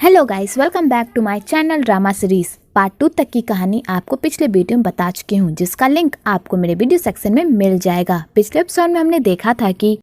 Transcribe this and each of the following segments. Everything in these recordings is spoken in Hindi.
Hello guys, welcome back to my channel drama series. Part 2 तक की कहानी आपको पिछले वीडियो में बता चुकी हूँ, जिसका लिंक आपको मेरे वीडियो सेक्शन में मिल जाएगा। पिछले एपिसोड में हमने देखा था कि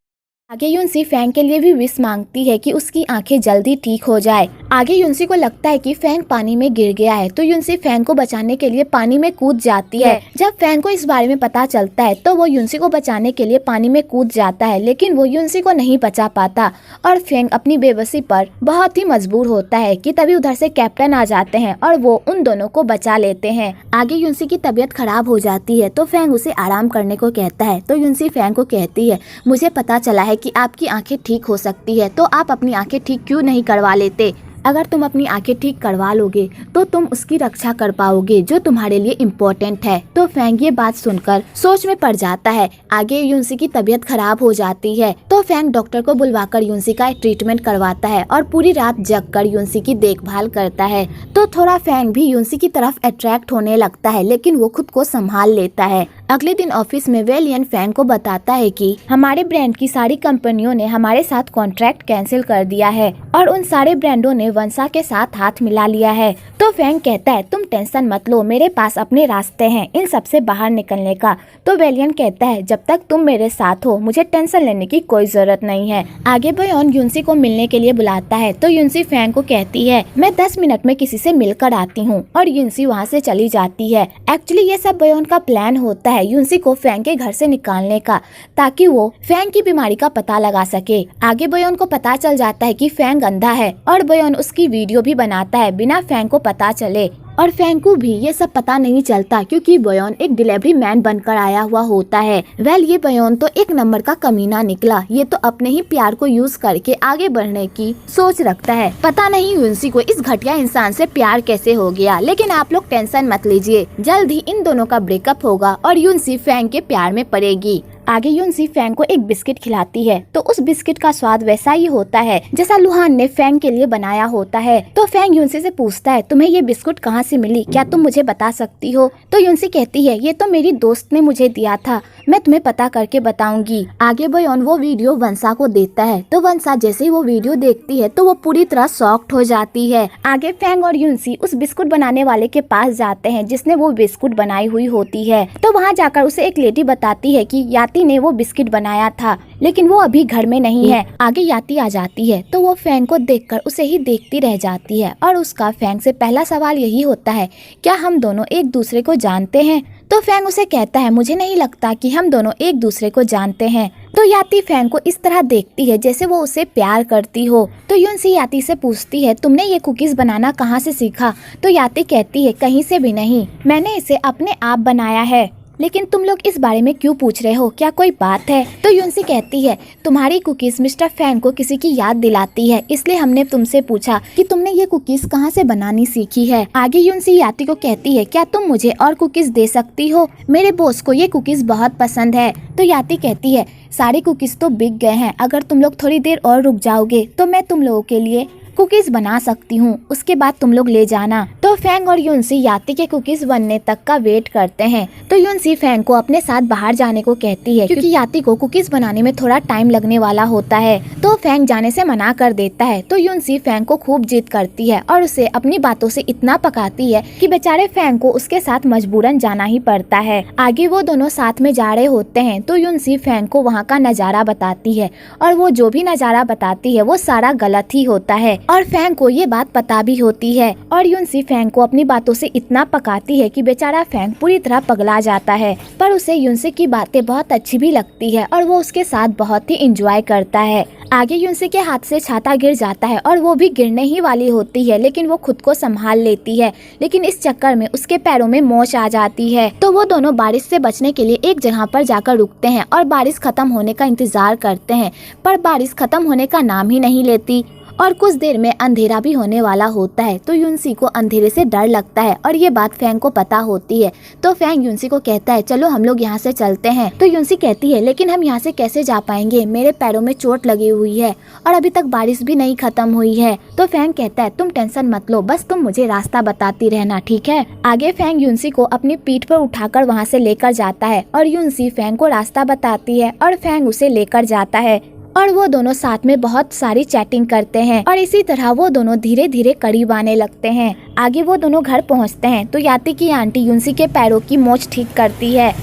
आगे युनसी फैंग के लिए भी विश मांगती है कि उसकी आंखें जल्दी ठीक हो जाए। आगे युनसी को लगता है कि फैंग पानी में गिर गया है, तो युनसी फैंग को बचाने के लिए पानी में कूद जाती है। जब फैंग को इस बारे में पता चलता है तो वो युनसी को बचाने के लिए पानी में कूद जाता है, लेकिन वो युनसी को नहीं बचा पाता और फैंग अपनी बेबसी पर बहुत ही मजबूर होता है कि तभी उधर से कैप्टन आ जाते हैं और वो उन दोनों को बचा लेते हैं। आगे युनसी की तबीयत खराब हो जाती है तो फैंग उसे आराम करने को कहता है, तो युनसी फैंग को कहती है, मुझे पता चला है कि आपकी आंखें ठीक हो सकती है, तो आप अपनी आंखें ठीक क्यों नहीं करवा लेते? अगर तुम अपनी आंखें ठीक करवा लोगे तो तुम उसकी रक्षा कर पाओगे, जो तुम्हारे लिए इम्पोर्टेंट है। तो फैंग ये बात सुनकर सोच में पड़ जाता है। आगे युनसी की तबीयत खराब हो जाती है तो फैंग डॉक्टर को बुलवाकर युनसी का ट्रीटमेंट करवाता है और पूरी रात जगकर युनसी की देखभाल करता है। तो थोड़ा फैंग भी युनसी की तरफ अट्रैक्ट होने लगता है, लेकिन वो खुद को संभाल लेता है। अगले दिन ऑफिस में वेलियन फैंग को बताता है कि हमारे ब्रांड की सारी कंपनियों ने हमारे साथ कॉन्ट्रैक्ट कैंसिल कर दिया है और उन सारे ब्रांडों ने वंशा के साथ हाथ मिला लिया है। तो फैंग कहता है, तुम टेंशन मत लो, मेरे पास अपने रास्ते हैं इन सब से बाहर निकलने का। तो वेलियन कहता है, जब तक तुम मेरे साथ हो मुझे टेंशन लेने की कोई जरूरत नहीं है। आगे बयोन युनसी को मिलने के लिए बुलाता है तो युनसी फैंग को कहती है, मैं 10 मिनट में किसी से मिलकर आती हूँ, और युनसी वहाँ से चली जाती है। एक्चुअली ये सब बयोन का प्लान होता है युनसी को फैंग के घर से निकालने का, ताकि वो फैंग की बीमारी का पता लगा सके। आगे बयोन को पता चल जाता है कि फैंग अंधा है और बयोन उसकी वीडियो भी बनाता है बिना फैंग को पता चले, और फैंग को भी ये सब पता नहीं चलता क्योंकि बयोन एक डिलीवरी मैन बनकर आया हुआ होता है। ये बयोन तो एक नंबर का कमीना निकला। ये तो अपने ही प्यार को यूज करके आगे बढ़ने की सोच रखता है। पता नहीं युनसी को इस घटिया इंसान से प्यार कैसे हो गया, लेकिन आप लोग टेंशन मत लीजिए, जल्द ही इन दोनों का ब्रेकअप होगा और युनसी फैंग के प्यार में पड़ेगी। आगे युनसी फैंग को एक बिस्किट खिलाती है तो उस बिस्किट का स्वाद वैसा ही होता है जैसा लुहान ने फैंग के लिए बनाया होता है। तो फैंग युनसी से पूछता है, तुम्हें ये बिस्कुट कहाँ से मिली, क्या तुम मुझे बता सकती हो? तो युनसी कहती है, ये तो मेरी दोस्त ने मुझे दिया था, मैं तुम्हें पता करके बताऊंगी। आगे बयोन वो वीडियो वंशा को देता है तो वंशा जैसे ही वो वीडियो देखती है तो वो पूरी तरह शॉक्ड हो जाती है। आगे फैंग और युनसी उस बिस्कुट बनाने वाले के पास जाते हैं जिसने वो बिस्कुट बनाई हुई होती है। तो वहाँ जाकर उसे एक लेडी बताती है कि याति ने वो बिस्किट बनाया था, लेकिन वो अभी घर में नहीं है। आगे याति आ जाती है तो वो फैंग को देखकर उसे ही देखती रह जाती है और उसका फैंग से पहला सवाल यही होता है, क्या हम दोनों एक दूसरे को जानते हैं? तो फैंग उसे कहता है, मुझे नहीं लगता कि हम दोनों एक दूसरे को जानते हैं। तो याति फैंग को इस तरह देखती है जैसे वो उसे प्यार करती हो। तो युनसी याति से पूछती है, तुमने ये कुकीज बनाना कहाँ से सीखा? तो याति कहती है, कहीं से भी नहीं, मैंने इसे अपने आप बनाया है। लेकिन तुम लोग इस बारे में क्यों पूछ रहे हो, क्या कोई बात है? तो युनसी कहती है, तुम्हारी कुकीज मिस्टर फैंग को किसी की याद दिलाती है, इसलिए हमने तुमसे पूछा कि तुमने ये कुकीज कहाँ से बनानी सीखी है। आगे युनसी याति को कहती है, क्या तुम मुझे और कुकीज दे सकती हो, मेरे बॉस को ये कुकीज बहुत पसंद है। तो याति कहती है, सारे कुकीज तो बिक गए हैं, अगर तुम लोग थोड़ी देर और रुक जाओगे तो मैं तुम लोगों के लिए कुकीज बना सकती हूँ, उसके बाद तुम लोग ले जाना। तो फैंग और युनसी याति के कुकीज बनने तक का वेट करते हैं। तो युनसी फैंग को अपने साथ बाहर जाने को कहती है क्योंकि याति को कुकीज बनाने में थोड़ा टाइम लगने वाला होता है। तो फैंग जाने से मना कर देता है। तो युनसी फैंग को खूब जिद करती है और उसे अपनी बातों से इतना पकाती है कि बेचारे फैंग को उसके साथ मजबूरन जाना ही पड़ता है। आगे वो दोनों साथ में जा रहे होते हैं तो युनसी फैंग को वहाँ का नजारा बताती है, और वो जो भी नजारा बताती है वो सारा गलत ही होता है और फैंग को ये बात पता भी होती है। और युनसी फैंग को अपनी बातों से इतना पकाती है कि बेचारा फैंग पूरी तरह पगला जाता है, पर उसे युनसी की बातें बहुत अच्छी भी लगती है और वो उसके साथ बहुत ही एंजॉय करता है। आगे युनसी के हाथ से छाता गिर जाता है और वो भी गिरने ही वाली होती है, लेकिन वो खुद को संभाल लेती है, लेकिन इस चक्कर में उसके पैरों में मोच आ जाती है। तो वो दोनों बारिश से बचने के लिए एक जगह पर जाकर रुकते हैं और बारिश खत्म होने का इंतजार करते हैं, पर बारिश खत्म होने का नाम ही नहीं लेती और कुछ देर में अंधेरा भी होने वाला होता है। तो युनसी को अंधेरे से डर लगता है और ये बात फैंग को पता होती है। तो फैंग युनसी को कहता है, चलो हम लोग यहाँ से चलते हैं। तो युनसी कहती है, लेकिन हम यहाँ से कैसे जा पाएंगे, मेरे पैरों में चोट लगी हुई है और अभी तक बारिश भी नहीं खत्म हुई है। तो फैंग कहता है, तुम टेंशन मत लो, बस तुम मुझे रास्ता बताती रहना, ठीक है? आगे फैंग युनसी को अपनी पीठ पर उठाकर वहाँ से लेकर जाता है और युनसी फैंग को रास्ता बताती है और फैंग उसे लेकर जाता है। और वो दोनों साथ में बहुत सारी चैटिंग करते हैं और इसी तरह वो दोनों धीरे धीरे करीब आने लगते हैं। आगे वो दोनों घर पहुंचते हैं तो याती की आंटी युनसी के पैरों की मोच ठीक करती है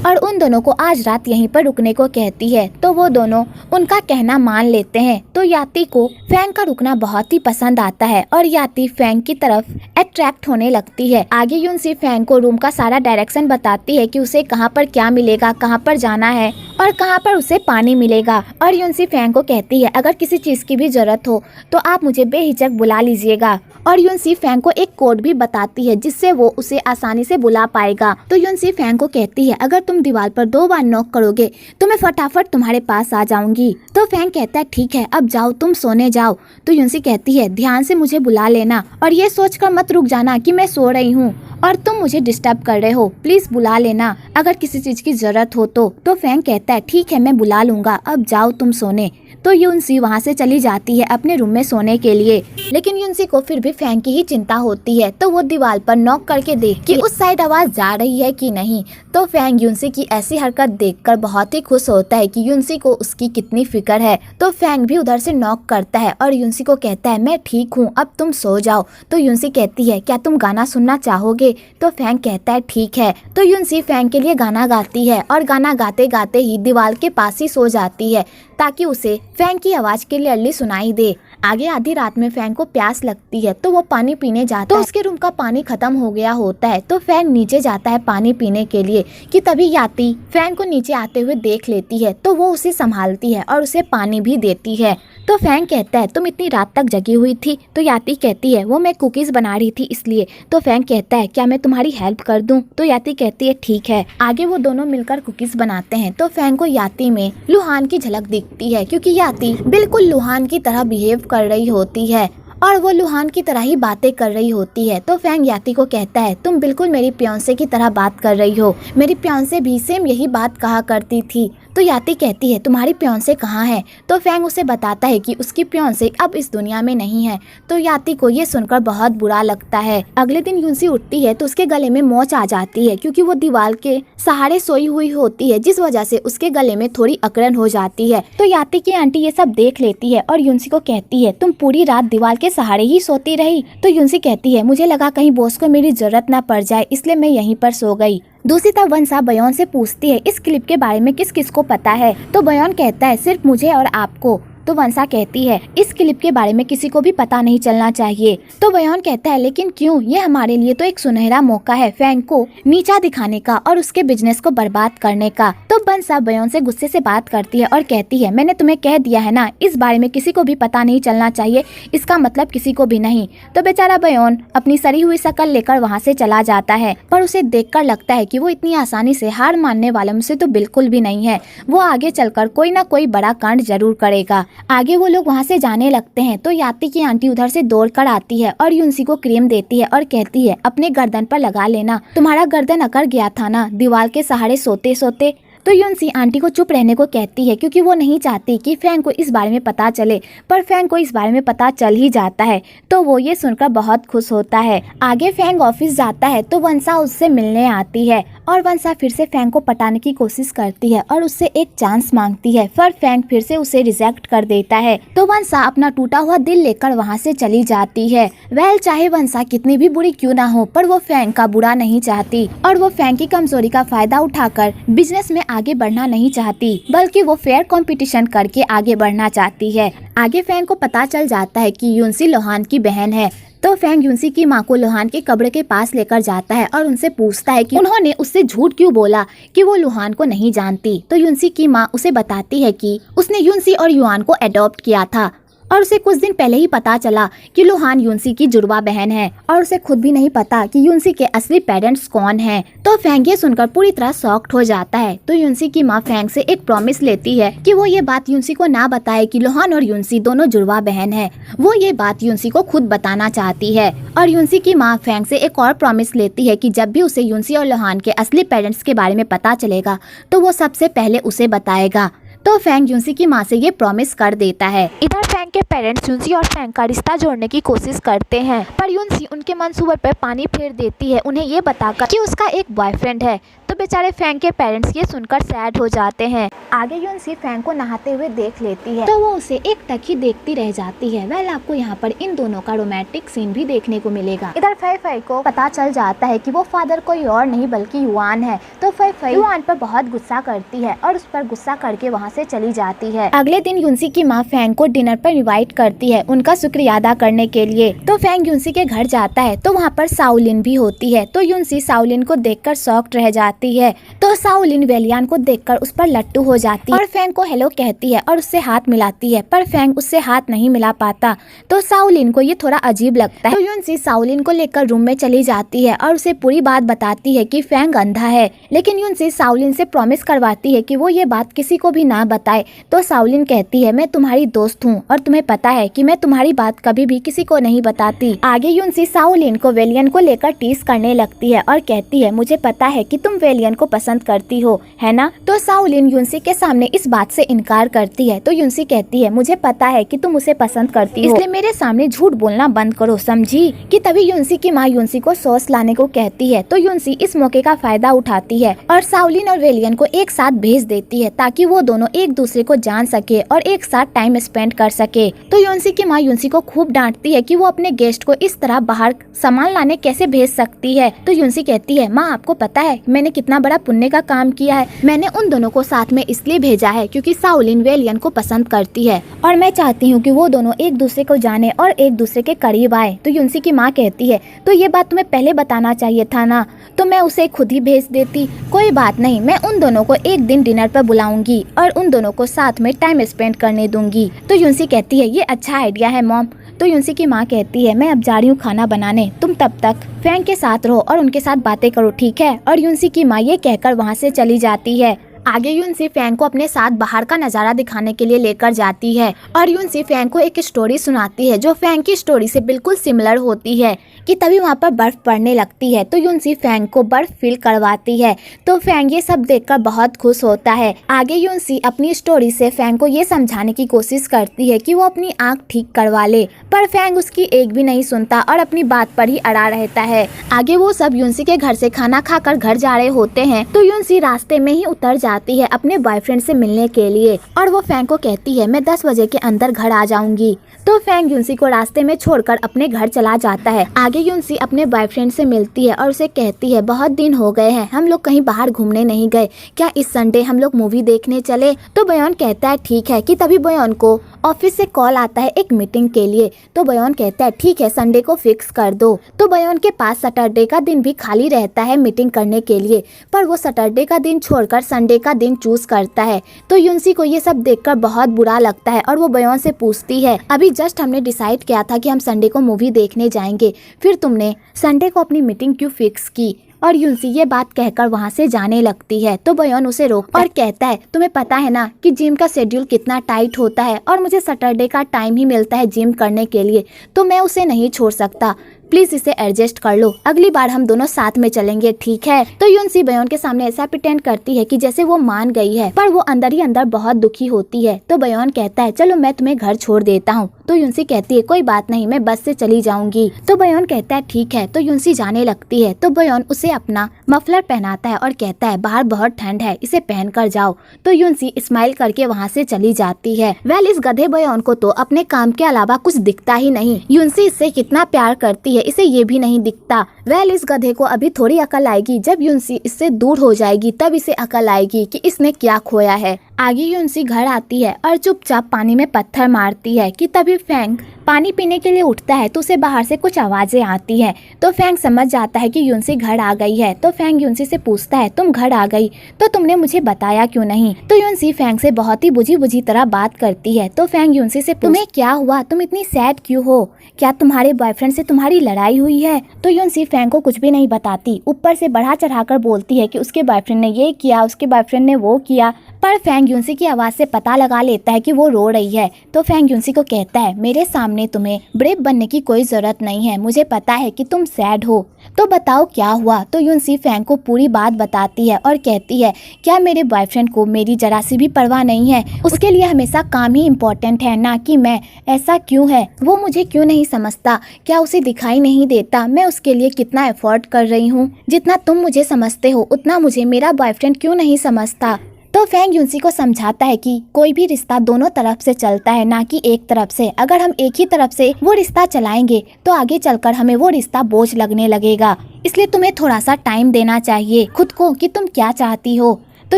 और उन दोनों को आज रात यहीं पर रुकने को कहती है। तो वो दोनों उनका कहना मान लेते हैं। तो याती को फैंग का रुकना बहुत ही पसंद आता है और याती फैंग की तरफ अट्रैक्ट होने लगती है। आगे युनसी फैंग को रूम का सारा डायरेक्शन बताती है कि उसे कहाँ पर क्या मिलेगा, कहाँ पर जाना है और कहाँ पर उसे पानी मिलेगा। और युनसी फैंग को कहती है अगर किसी चीज की भी जरूरत हो तो आप मुझे बेहिचक बुला लीजिएगा। और युनसी फैंग को एक कोड भी बताती है जिससे वो उसे आसानी से बुला पाएगा। तो युनसी फैंग को कहती है अगर तुम दीवार पर 2 बार नॉक करोगे तो मैं फटाफट तुम्हारे पास आ जाऊंगी। तो फैंग कहता है ठीक है अब जाओ, तुम सोने जाओ। तो युनसी कहती है ध्यान से मुझे बुला लेना और ये सोचकर मत रुक जाना कि मैं सो रही हूँ और तुम मुझे डिस्टर्ब कर रहे हो, प्लीज बुला लेना अगर किसी चीज की जरूरत हो तो फैंग कहता है ठीक है मैं बुला लूंगा, अब जाओ तुम सोने। तो युनसी वहाँ से चली जाती है अपने रूम में सोने के लिए। लेकिन युनसी को फिर भी फैंग की ही चिंता होती है तो वो दीवार पर नॉक करके देख कि उस साइड आवाज जा रही है कि नहीं। तो फैंग युनसी की ऐसी हरकत देखकर बहुत ही खुश होता है कि युनसी को उसकी कितनी फिक्र है। तो फैंग भी उधर से नॉक करता है और युनसी को कहता है मैं ठीक हूँ, अब तुम सो जाओ। तो युनसी कहती है क्या तुम गाना सुनना चाहोगे? तो फैंग कहता है ठीक है। तो युनसी फैंग के लिए गाना गाती है और गाना गाते गाते ही दीवार के पास ही सो जाती है ताकि उसे फैंग की आवाज क्लियरली सुनाई दे। आगे आधी रात में फैंग को प्यास लगती है तो वो पानी पीने जाता है। उसके रूम का पानी खत्म हो गया होता है तो फैंग नीचे जाता है पानी पीने के लिए कि तभी याती फैंग को नीचे आते हुए देख लेती है तो वो उसे संभालती है और उसे पानी भी देती है। तो फैंग कहता है तुम इतनी रात तक जगी हुई थी? तो याती कहती है वो मैं कुकीज बना रही थी इसलिए। तो फैंग कहता है क्या मैं तुम्हारी हेल्प कर दूं? तो याती कहती है ठीक है। आगे वो दोनों मिलकर कुकीज बनाते हैं तो फैंग को याती में लुहान की झलक दिखती है क्योंकि याती बिल्कुल लुहान की तरह बिहेव कर रही होती है और वो लुहान की तरह ही बातें कर रही होती है। तो फैंग याती को कहता है तुम बिल्कुल मेरी फियांसे की तरह बात कर रही हो, मेरी फियांसे भी सेम यही बात कहा करती थी। तो याती कहती है तुम्हारी फियांसे कहाँ है? तो फैंग उसे बताता है कि उसकी फियांसे अब इस दुनिया में नहीं है। तो याती को ये सुनकर बहुत बुरा लगता है। अगले दिन युनसी उठती है तो उसके गले में मोच आ जाती है क्योंकि वो दीवार के सहारे सोई हुई होती है जिस वजह से उसके गले में थोड़ी अकड़न हो जाती है। तो याती की आंटी ये सब देख लेती है और युनसी को कहती है तुम पूरी रात दीवार के सहारे ही सोती रही? तो युनसी कहती है मुझे लगा कहीं बॉस को मेरी जरूरत ना पड़ जाए इसलिए मैं यहीं पर सो गई। दूसरी तरफ वंसा बयान से पूछती है इस क्लिप के बारे में किस किस को पता है? तो बयान कहता है सिर्फ मुझे और आपको। तो वंसा कहती है इस क्लिप के बारे में किसी को भी पता नहीं चलना चाहिए। तो बयान कहता है लेकिन क्यों? ये हमारे लिए तो एक सुनहरा मौका है फैंग को नीचा दिखाने का और उसके बिजनेस को बर्बाद करने का। तो वंसा बयान से गुस्से से बात करती है और कहती है मैंने तुम्हें कह दिया है ना इस बारे में किसी को भी पता नहीं चलना चाहिए, इसका मतलब किसी को भी नहीं। तो बेचारा बयान अपनी सड़ी हुई शक्ल लेकर वहाँ से चला जाता है पर उसे देखकर लगता है कि वो इतनी आसानी से हार मानने वालों से तो बिल्कुल भी नहीं है। वो आगे चलकर कोई ना कोई बड़ा कांड जरूर करेगा। आगे वो लोग वहाँ से जाने लगते हैं तो याती की आंटी उधर से दौड़कर आती है और युनसी को क्रीम देती है और कहती है अपने गर्दन पर लगा लेना, तुम्हारा गर्दन अकड़ गया था ना दीवार के सहारे सोते सोते। तो युनसी आंटी को चुप रहने को कहती है क्योंकि वो नहीं चाहती कि फैंग को इस बारे में पता चले, पर फैंग को इस बारे में पता चल ही जाता है तो वो ये सुनकर बहुत खुश होता है। आगे फैंग ऑफिस जाता है तो वंसा उससे मिलने आती है और वंसा फिर से फैंग को पटाने की कोशिश करती है और उससे एक चांस मांगती है पर फैंग फिर से उसे रिजेक्ट कर देता है। तो वंसा अपना टूटा हुआ दिल लेकर वहाँ से चली जाती है। चाहे वंसा कितनी भी बुरी क्यों ना हो पर वो फैंग का बुरा नहीं चाहती और वो फैंग की कमजोरी का फायदा उठाकर बिजनेस में आगे बढ़ना नहीं चाहती बल्कि वो फेयर कंपटीशन करके आगे बढ़ना चाहती है। आगे फैंग को पता चल जाता है कि युनसी लोहान की बहन है तो फैंग युनसी की माँ को लोहान के कब्र के पास लेकर जाता है और उनसे पूछता है कि उन्होंने उससे झूठ क्यों बोला कि वो लोहान को नहीं जानती। तो युनसी की माँ उसे बताती है कि उसने युनसी और युआन को अडॉप्ट किया था और उसे कुछ दिन पहले ही पता चला कि लोहान युनसी की जुड़वा बहन है और उसे खुद भी नहीं पता कि युनसी के असली पेरेंट्स कौन हैं। तो फैंग ये सुनकर पूरी तरह शॉक्ड हो जाता है। तो युनसी की माँ फैंग से एक प्रॉमिस लेती है कि वो ये बात युनसी को ना बताए कि लोहान और युनसी दोनों जुड़वा बहन है। वो ये बात युनसी को खुद बताना चाहती है और युनसी की माँ फैंग से एक और प्रॉमिस लेती है कि जब भी उसे युनसी और लोहान के असली पेरेंट्स के बारे में पता चलेगा तो वो सबसे पहले उसे बताएगा। तो फैंग यूनसी की माँ से ये प्रॉमिस कर देता है। इधर फैंग के पेरेंट्स यूनसी और फैंग का रिश्ता जोड़ने की कोशिश करते हैं, पर यूनसी उनके मंसूबे पर पानी फेर देती है, उन्हें ये बताकर कि उसका एक बॉयफ्रेंड है। तो बेचारे फैंग के पेरेंट्स ये सुनकर सैड हो जाते हैं। आगे यूनसी फैंग को नहाते हुए देख लेती है, तो वो उसे एक टक ही देखती रह जाती है। वेल, आपको यहाँ पर इन दोनों का रोमांटिक सीन भी देखने को मिलेगा। इधर फई फई को पता चल जाता है कि वो फादर कोई और नहीं बल्कि युआन है। तो फई फई युआन पर बहुत गुस्सा करती है और उस पर गुस्सा करके वहाँ से चली जाती है। अगले दिन यूनसी की माँ फैंग को डिनर पर इनवाइट करती है उनका शुक्रिया अदा करने के लिए। तो फैंग यूनसी के घर जाता है, तो वहाँ पर साओलिन भी होती है। तो यूनसी साओलिन को देखकर शॉक्ड रह जाती है। तो साओलिन वेलियान को देखकर उस पर लट्टू हो जाती है और फैंग को हेलो कहती है और उससे हाथ मिलाती है, पर फैंग उससे हाथ नहीं मिला पाता। तो साओलिन को ये थोड़ा अजीब लगता है। तो यूनसी साओलिन को लेकर रूम में चली जाती है और उसे पूरी बात बताती है कि फैंग अंधा है, लेकिन यूनसी साओलिन से प्रॉमिस करवाती है कि वो ये बात किसी को भी ना बताए। तो साओलिन कहती है, मैं तुम्हारी दोस्त हूँ और तुम्हें पता है कि मैं तुम्हारी बात कभी भी किसी को नहीं बताती। आगे यूनसी साओलिन को वेलियन को लेकर टीस करने लगती है और कहती है, मुझे पता है कि तुम वेलियन को पसंद करती हो, है ना। तो साओलिन यूनसी के सामने इस बात से इनकार करती है। तो यूनसी कहती है, मुझे पता है कि तुम उसे पसंद करती हो, इसलिए मेरे सामने झूठ बोलना बंद करो, समझी। कि तभी यूनसी की माँ यूनसी को सॉस लाने को कहती है। तो यूनसी इस मौके का फायदा उठाती है और साओलिन और वेलियन को एक साथ भेज देती है ताकि वो दोनों एक दूसरे को जान सके और एक साथ टाइम स्पेंड कर सके। तो यूनसी की माँ यूनसी को खूब डांटती है कि वो अपने गेस्ट को इस तरह बाहर सामान लाने कैसे भेज सकती है। तो यूनसी कहती है, माँ आपको पता है मैंने कितना बड़ा पुण्य का काम किया है। मैंने उन दोनों को साथ में इसलिए भेजा है क्योंकि साओलिन वेलियन को पसंद करती है और मैं चाहती हूँ कि वो दोनों एक दूसरे को जाने और एक दूसरे के करीब आए। तो यूनसी की माँ कहती है, तो ये बात तुम्हें पहले बताना चाहिए था ना, तो मैं उसे खुद ही भेज देती। कोई बात नहीं, मैं उन दोनों को एक दिन डिनर पर बुलाऊंगी और उन दोनों को साथ में टाइम स्पेंड करने दूंगी। तो यूनसी कहती है, ये अच्छा आइडिया है मॉम। तो यूनसी की माँ कहती है, मैं अब जा रही हूँ खाना बनाने, तुम तब तक फैंग के साथ रहो और उनके साथ बातें करो, ठीक है। और यूनसी की माँ ये कहकर वहाँ से चली जाती है। आगे यूनसी फैंग को अपने साथ बाहर का नज़ारा दिखाने के लिए लेकर जाती है और यूनसी फैंग को एक स्टोरी सुनाती है जो फैंग की स्टोरी से बिल्कुल सिमिलर होती है। कि तभी वहाँ पर बर्फ पड़ने लगती है। तो यूनसी फैंग को बर्फ फील करवाती है। तो फैंग ये सब देखकर बहुत खुश होता है। आगे यूनसी अपनी स्टोरी से फैंग को ये समझाने की कोशिश करती है कि वो अपनी आँख ठीक करवा ले, पर फैंग उसकी एक भी नहीं सुनता और अपनी बात पर ही अड़ा रहता है। आगे वो सब यूनसी के घर से खाना खाकर घर जा रहे होते हैं। तो यूनसी रास्ते में ही उतर जाती है अपने बॉयफ्रेंड से मिलने के लिए और वो फैंग को कहती है, मैं 10 बजे के अंदर घर आ जाऊंगी। तो फैंग यूनसी को रास्ते में छोड़कर अपने घर चला जाता है। आगे यूनसी अपने बॉयफ्रेंड से मिलती है और उसे कहती है, बहुत दिन हो गए हैं, हम लोग कहीं बाहर घूमने नहीं गए, क्या इस संडे हम लोग मूवी देखने चले। तो बयान कहता है ठीक है। कि तभी बयान को ऑफिस से कॉल आता है एक मीटिंग के लिए। तो बयान कहता है ठीक है, संडे को फिक्स कर दो। तो बयान के पास सैटरडे का दिन भी खाली रहता है मीटिंग करने के लिए, पर वो सैटरडे का दिन छोड़कर संडे का दिन चूज करता है। तो यूनसी को ये सब देखकर बहुत बुरा लगता है और वो बयान से पूछती है, अभी जस्ट हमने डिसाइड किया था कि हम संडे को मूवी देखने जाएंगे, फिर तुमने संडे को अपनी मीटिंग क्यों फिक्स की। और यूनसी ये बात कहकर वहाँ से जाने लगती है। तो बयान उसे रोकता और कहता है, तुम्हें पता है ना कि जिम का शेड्यूल कितना टाइट होता है और मुझे सैटरडे का टाइम ही मिलता है जिम करने के लिए, तो मैं उसे नहीं छोड़ सकता, प्लीज इसे एडजस्ट कर लो, अगली बार हम दोनों साथ में चलेंगे, ठीक है। तो यूनसी बयान के सामने ऐसा प्रिटेंड करती है कि जैसे वो मान गई है, पर वो अंदर ही अंदर बहुत दुखी होती है। तो बयान कहता है, चलो मैं तुम्हें घर छोड़ देता हूँ। तो यूनसी कहती है, कोई बात नहीं, मैं बस से चली जाऊंगी। तो बयान कहता है ठीक है। तो यूनसी जाने लगती है। तो बयान उसे अपना मफलर पहनाता है और कहता है, बाहर बहुत ठंड है, इसे पहन कर जाओ। तो यूनसी स्माइल करके वहाँ से चली जाती है। वेल, इस गधे बयान को तो अपने काम के अलावा कुछ दिखता ही नहीं। यूनसी इससे कितना प्यार करती है इसे ये भी नहीं दिखता। वेल, इस गधे को अभी थोड़ी अकल आएगी, जब यूनसी इससे दूर हो जाएगी तब इसे अकल आएगी कि इसने क्या खोया है। आगे यूनसी घर आती है और चुपचाप पानी में पत्थर मारती है। कि तभी फैंग पानी पीने के लिए उठता है तो उसे बाहर से कुछ आवाजें आती हैं। तो फैंग समझ जाता है कि यूनसी घर आ गई है। तो फैंग यूनसी से पूछता है, तुम घर आ गई तो तुमने मुझे बताया क्यों नहीं। तो यूनसी फैंग से बहुत ही बुझी बुझी तरह बात करती है। तो फैंग यूनसी से, तुम्हें क्या हुआ, तुम इतनी सैड क्यों हो, क्या तुम्हारे बॉयफ्रेंड से तुम्हारी लड़ाई हुई है। तो यूनसी फैंग को कुछ भी नहीं बताती, ऊपर से बढ़ा चढ़ाकर बोलती है कि उसके बॉयफ्रेंड ने ये किया, उसके बॉयफ्रेंड ने वो किया। पर फैंग यूनसी की आवाज से पता लगा लेता है कि वो रो रही है। तो फैंग यूनसी को कहता है, मेरे सामने सामने तुम्हें ब्रेव बनने की कोई जरूरत नहीं है, मुझे पता है कि तुम सैड हो। तो बताओ क्या हुआ। तो यूनसी फैंग को पूरी बात बताती है और कहती है क्या मेरे बॉयफ्रेंड को मेरी जरा सी भी परवाह नहीं है, उसके लिए हमेशा काम ही इम्पोर्टेंट है ना कि मैं। ऐसा क्यों है, वो मुझे क्यों नहीं समझता, क्या उसे दिखाई नहीं देता मैं उसके लिए कितना एफर्ट कर रही हूँ। जितना तुम मुझे समझते हो उतना मुझे मेरा बॉयफ्रेंड क्यों नहीं समझता। तो फैंग यूनसी को समझाता है कि कोई भी रिश्ता दोनों तरफ से चलता है, ना कि एक तरफ से। अगर हम एक ही तरफ से वो रिश्ता चलाएंगे तो आगे चलकर हमें वो रिश्ता बोझ लगने लगेगा। इसलिए तुम्हें थोड़ा सा टाइम देना चाहिए खुद को कि तुम क्या चाहती हो। तो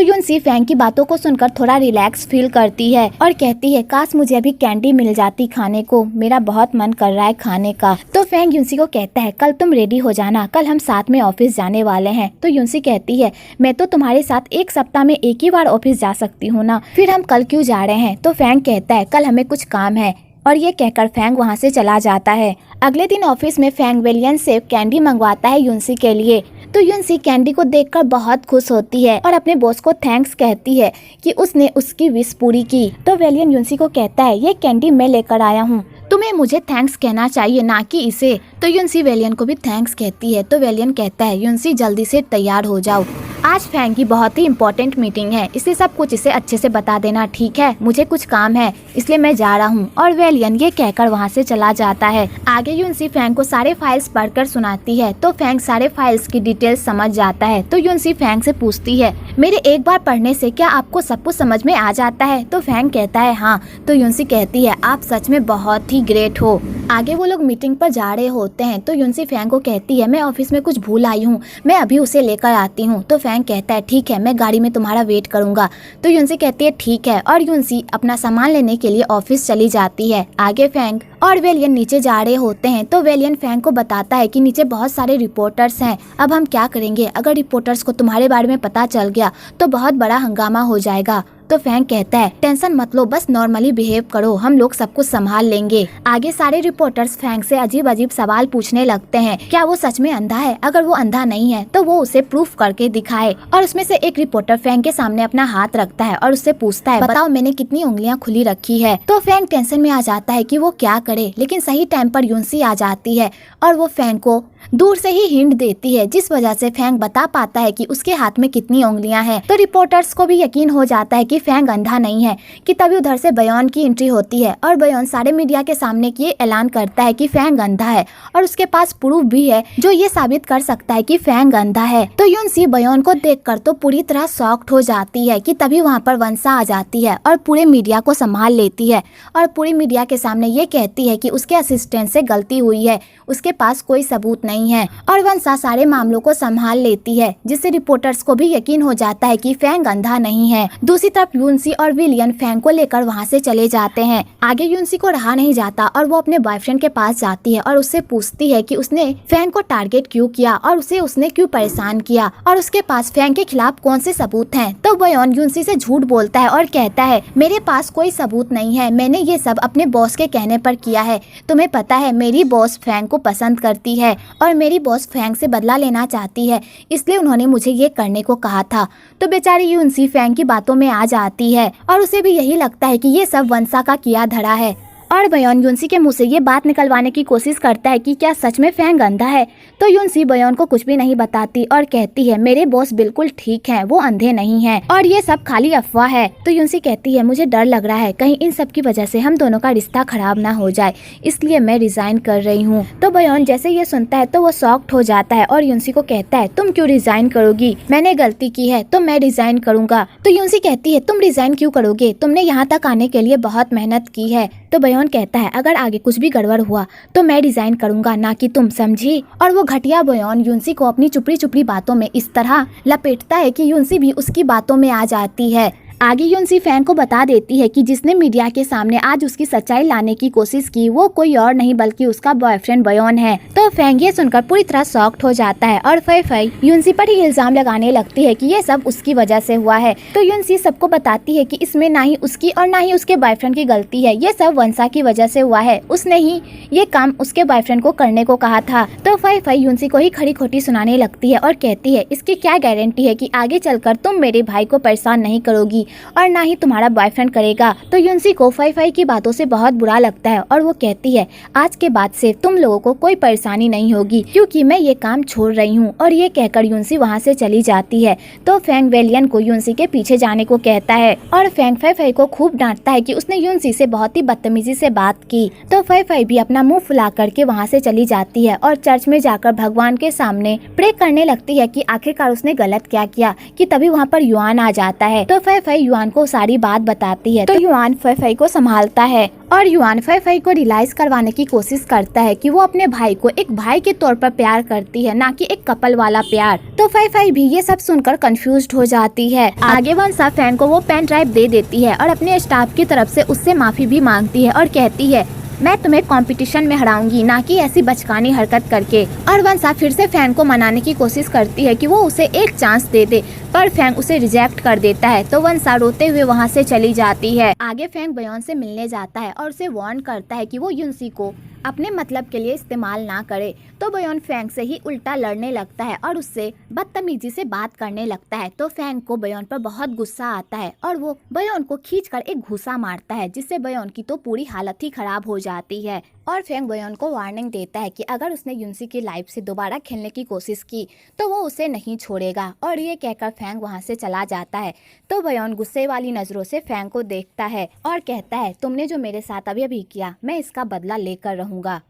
यूनसी फैंग की बातों को सुनकर थोड़ा रिलैक्स फील करती है और कहती है काश मुझे अभी कैंडी मिल जाती खाने को, मेरा बहुत मन कर रहा है खाने का। तो फैंग यूनसी को कहता है कल तुम रेडी हो जाना, कल हम साथ में ऑफिस जाने वाले हैं। तो यूनसी कहती है मैं तो तुम्हारे साथ एक सप्ताह में एक ही बार ऑफिस जा सकती हूँ ना, फिर हम कल क्यों जा रहे हैं। तो फैंग कहता है कल हमें कुछ काम है, और ये कहकर फैंग वहाँ से चला जाता है। अगले दिन ऑफिस में फैंग वेलियन से कैंडी मंगवाता है यूनसी के लिए। तो यूनसी कैंडी को देखकर बहुत खुश होती है और अपने बॉस को थैंक्स कहती है कि उसने उसकी विश पूरी की। तो वेलियन यूनसी को कहता है ये कैंडी मैं लेकर आया हूँ, तुम्हें मुझे थैंक्स कहना चाहिए ना कि इसे। तो यूनसी वेलियन को भी थैंक्स कहती है। तो वेलियन कहता है यूनसी जल्दी से तैयार हो जाओ, आज फैंग की बहुत ही इम्पोर्टेंट मीटिंग है, इसलिए सब कुछ इसे अच्छे से बता देना, ठीक है। मुझे कुछ काम है इसलिए मैं जा रहा हूँ। और वेलियन ये कहकर वहाँ से चला जाता है। आगे यूनसी फैंग को सारे फाइल्स पढ़कर सुनाती है। तो फैंग सारे फाइल्स की डिटेल्स समझ जाता है। तो यूनसी फैंग से पूछती है मेरे एक बार पढ़ने से क्या आपको सब कुछ समझ में आ जाता है। तो फैंग कहता है हाँ। तो यूनसी कहती है आप सच में बहुत ही ग्रेट हो। आगे वो लोग मीटिंग पर जा रहे होते हैं। तो यूनसी फैंग को कहती है मैं ऑफिस में कुछ भूल आई हूँ, मैं अभी उसे लेकर आती हूँ। तो फैंग कहता है ठीक है, मैं गाड़ी में तुम्हारा वेट करूंगा। तो यूनसी कहती है ठीक है, और यूनसी अपना सामान लेने के लिए ऑफिस चली जाती है। आगे फैंग और वेलियन नीचे जा रहे होते हैं। तो वेलियन फैंग को बताता है कि नीचे बहुत सारे रिपोर्टर्स हैं, अब हम क्या करेंगे, अगर रिपोर्टर्स को तुम्हारे बारे में पता चल गया तो बहुत बड़ा हंगामा हो जाएगा। तो फैंग कहता है टेंशन मत लो, बस नॉर्मली बिहेव करो, हम लोग सब कुछ संभाल लेंगे। आगे सारे रिपोर्टर्स फैंग से अजीब अजीब सवाल पूछने लगते हैं, क्या वो सच में अंधा है, अगर वो अंधा नहीं है तो वो उसे प्रूफ करके दिखाए। और उसमें से एक रिपोर्टर फैंग के सामने अपना हाथ रखता है और उससे पूछता है बताओ मैंने कितनी उंगलियां खुली रखी है। तो फैंग टेंशन में आ जाता है कि वो क्या करे, लेकिन सही टाइम पर यूनसी आ जाती है और वो फैंग को दूर से ही हिंट देती है, जिस वजह से फैंग बता पाता है कि उसके हाथ में कितनी उंगलियां हैं। तो रिपोर्टर्स को भी यकीन हो जाता है कि फैंग अंधा नहीं है। कि तभी उधर से बयान की एंट्री होती है और बयान सारे मीडिया के सामने ये ऐलान करता है कि फैंग अंधा है और उसके पास प्रूफ भी है जो ये साबित कर सकता है कि फैंग अंधा है। तो यूनसी बयान को देखकर तो पूरी तरह शॉक्ड हो जाती है कि तभी वहाँ पर वंसा आ जाती है और पूरे मीडिया को संभाल लेती है और पूरे मीडिया के सामने ये कहती है कि उसके असिस्टेंट से गलती हुई है, उसके पास कोई सबूत नहीं है। और वंसा सारे मामलों को संभाल लेती है, जिससे रिपोर्टर्स को भी यकीन हो जाता है कि फैंग अंधा नहीं है। दूसरी तरफ यूनसी और विलियन फैंग को लेकर वहाँ से चले जाते हैं। आगे यूनसी को रहा नहीं जाता और वो अपने बॉयफ्रेंड के पास जाती है और उससे पूछती है कि उसने फैंग को टारगेट क्यों किया और उसने क्यों परेशान किया और उसके पास फैंग के खिलाफ कौन से सबूत हैं। तो बयान यूनसी से झूठ बोलता है और कहता है मेरे पास कोई सबूत नहीं है, मैंने ये सब अपने बॉस के कहने पर किया है। तुम्हें पता है मेरी बॉस फैंग को पसंद करती है और मेरी बॉस फैंग से बदला लेना चाहती है, इसलिए उन्होंने मुझे ये करने को कहा था। तो बेचारी यूनसी फैंग की बातों में आ जाती है और उसे भी यही लगता है कि ये सब वंसा का किया धरा है। और बयान यूनसी के मुंह से ये बात निकलवाने की कोशिश करता है कि क्या सच में फैंग अंधा है। तो यूनसी बयान को कुछ भी नहीं बताती और कहती है मेरे बॉस बिल्कुल ठीक हैं, वो अंधे नहीं हैं और ये सब खाली अफवाह है। तो यूनसी कहती है मुझे डर लग रहा है कहीं इन सब की वजह से हम दोनों का रिश्ता खराब ना हो जाए, इसलिए मैं रिजाइन कर रही हूँ। तो बयान जैसे ये सुनता है तो वो शॉक्ड हो जाता है और यूनसी को कहता है तुम क्यों रिजाइन करोगी, मैंने गलती की है तो मैं रिजाइन करूंगा। तो यूनसी कहती है तुम रिजाइन क्यों करोगे, तुमने यहाँ तक आने के लिए बहुत मेहनत की है। तो बयान कहता है अगर आगे कुछ भी गड़बड़ हुआ तो मैं रिजाइन करूंगा, ना कि तुम, समझी। और वो घटिया बयान यूनसी को अपनी चुपड़ी चुपड़ी बातों में इस तरह लपेटता है कि यूनसी भी उसकी बातों में आ जाती है। आगे यूनसी फैंग को बता देती है कि जिसने मीडिया के सामने आज उसकी सच्चाई लाने की कोशिश की वो कोई और नहीं बल्कि उसका बॉयफ्रेंड बयान है। तो फैंग ये सुनकर पूरी तरह शॉक्ड हो जाता है और फई फई यूनसी पर ही इल्जाम लगाने लगती है कि ये सब उसकी वजह से हुआ है। तो यूनसी सबको बताती है कि इसमें ना ही उसकी और ना ही उसके बॉयफ्रेंड की गलती है, ये सब वंसा की वजह से हुआ है, उसने ही ये काम उसके बॉयफ्रेंड को करने को कहा था। तो फई फई यूनसी को ही खड़ी खोटी सुनाने लगती है और कहती है इसकी क्या गारंटी है कि आगे चलकर तुम मेरे भाई को परेशान नहीं करोगी, और ना ही तुम्हारा बॉयफ्रेंड करेगा। तो यूनसी को फई फई की बातों से बहुत बुरा लगता है और वो कहती है आज के बाद से तुम लोगों को कोई परेशानी नहीं होगी क्योंकि मैं ये काम छोड़ रही हूँ। और ये कहकर यूनसी वहाँ से चली जाती है। तो फैंग वेलियन को यूनसी के पीछे जाने को कहता है और फैंग फई फई को खूब डांटता है कि उसने यूनसी से बहुत ही बदतमीजी से बात की। तो फई फई भी अपना मुंह फुला करके वहाँ से चली जाती है और चर्च में जाकर भगवान के सामने प्रे करने लगती है कि आखिरकार उसने गलत क्या किया। कि तभी वहाँ पर युआन आ जाता है। तो फई फई युआन को सारी बात बताती है। तो युआन फई फई को संभालता है और युआन फई फई को रियलाइज करवाने की कोशिश करता है कि वो अपने भाई को एक भाई के तौर पर प्यार करती है, ना कि एक कपल वाला प्यार। तो फई फई भी ये सब सुनकर कंफ्यूज्ड हो जाती है। आगे वंसा फैंग को वो पेन ड्राइव दे देती है और अपने स्टाफ की तरफ से उससे माफी भी मांगती है और कहती है मैं तुम्हें कंपटीशन में हराऊंगी, ना कि ऐसी बचकानी हरकत करके। और वंसा फिर से फैंग को मनाने की कोशिश करती है कि वो उसे एक चांस दे दे, पर फैंग उसे रिजेक्ट कर देता है। तो वंसा रोते हुए वहाँ से चली जाती है। आगे फैंग बयोन से मिलने जाता है और उसे वार्न करता है कि वो यूनसी को अपने मतलब के लिए इस्तेमाल ना करे। तो बयोन फैंग से ही उल्टा लड़ने लगता है और उससे बदतमीजी से बात करने लगता है। तो फैंग को बयोन पर बहुत गुस्सा आता है और वो बयोन को खींचकर एक घूसा मारता है, जिससे बयोन की तो पूरी हालत ही खराब हो जाती है। और फैंग बयोन को वार्निंग देता है कि अगर उसने यूनसी की लाइफ से दोबारा खेलने की कोशिश की तो वो उसे नहीं छोड़ेगा। और ये कहकर फैंग वहाँ से चला जाता है। तो बयोन गुस्से वाली नजरों से फैंग को देखता है और कहता है तुमने जो मेरे साथ अभी अभी किया मैं इसका बदला लेकर रहूंगा।